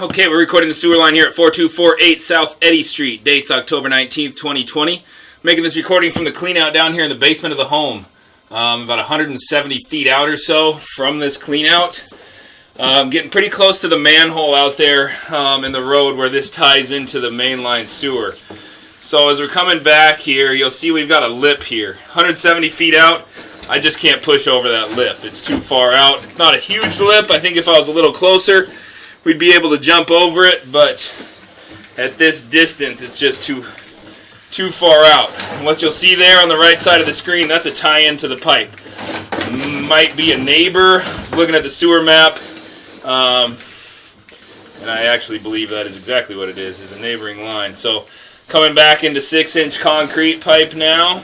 Okay, we're recording the sewer line here at 4248 South Eddy Street. Date's October 19th, 2020. Making this recording from the clean out down here in the basement of the home. About 170 feet out or so from this clean out. Getting pretty close to the manhole out there in the road where this ties into the mainline sewer. So as we're coming back here, you'll see we've got a lip here. 170 feet out. I just can't push over that lip. It's too far out. It's not a huge lip. I think if I was a little closer, we'd be able to jump over it, but at this distance, it's just too far out. And what you'll see there on the right side of the screen, that's a tie-in to the pipe. Might be a neighbor. I was looking at the sewer map, and I actually believe that is exactly what it is a neighboring line. So coming back into 6-inch concrete pipe now.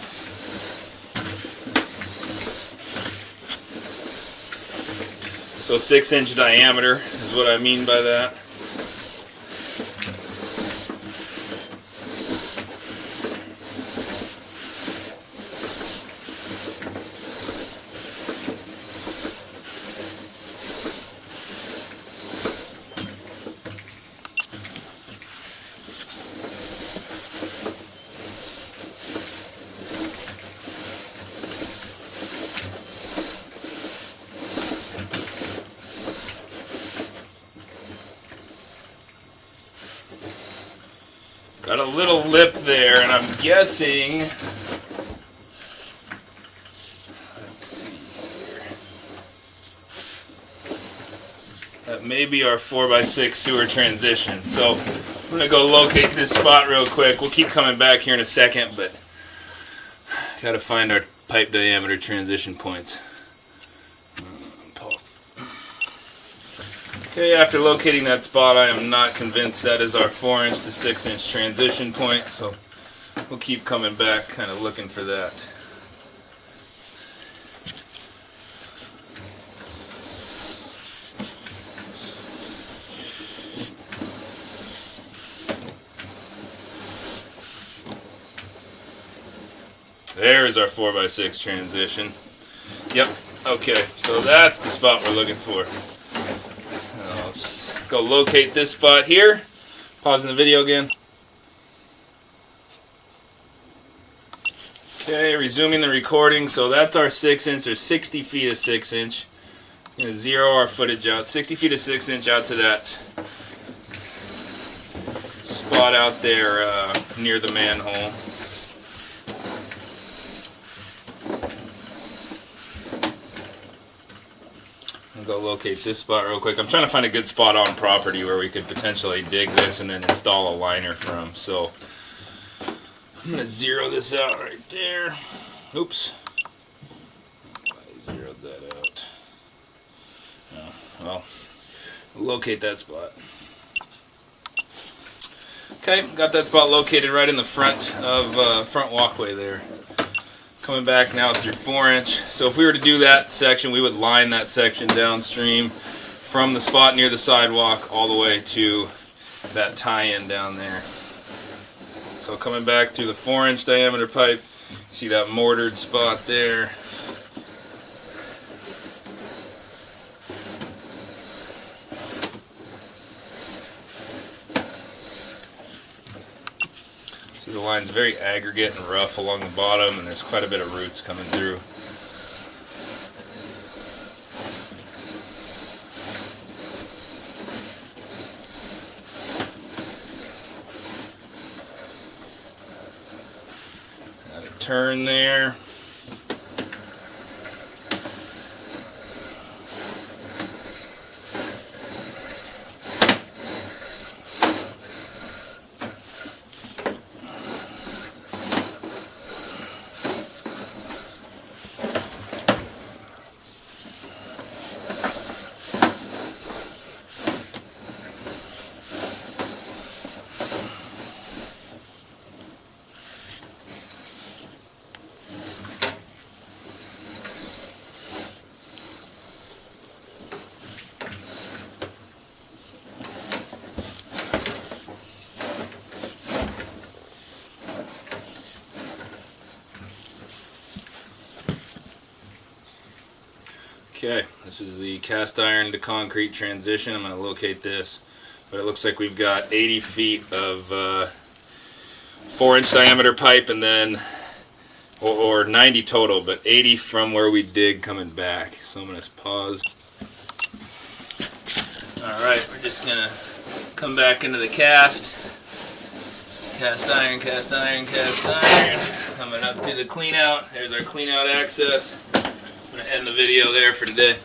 So 6-inch diameter is what I mean by that. Got a little lip there, and I'm guessing, let's see here, that may be our 4x6 sewer transition. So I'm going to go locate this spot real quick. We'll keep coming back here in a second, but got to find our pipe diameter transition points. Okay, after locating that spot, I am not convinced that is our 4-inch to 6-inch transition point, so we'll keep coming back, kind of looking for that. There is our 4x6 transition. Yep, okay, so that's the spot we're looking for. Let's go locate this spot here. Pausing the video again. Okay, resuming the recording. So that's our 6-inch, or 60 feet of 6-inch. I'm going to zero our footage out. 60 feet of 6-inch out to that spot out there near the manhole. Go locate this spot real quick. I'm trying to find a good spot on property where we could potentially dig this and then install a liner from. So I'm going to zero this out right there. Oops. I zeroed that out. Oh, well, locate that spot. Okay, got that spot located right in the front of front walkway there. Coming back now with your 4-inch. So if we were to do that section, we would line that section downstream from the spot near the sidewalk all the way to that tie-in down there. So coming back through the 4-inch diameter pipe, see that mortared spot there. The line's very aggregate and rough along the bottom, and there's quite a bit of roots coming through. Got a turn there. Okay, this is the cast iron to concrete transition. I'm going to locate this but it looks like we've got 80 feet of 4-inch diameter pipe, and then or 90 total, but 80 from where we dig coming back. So I'm going to pause. Alright, we're just going to come back into the cast. Cast iron, cast iron, cast iron. Coming up through the clean out. There's our clean out access. I'm going to end the video there for today.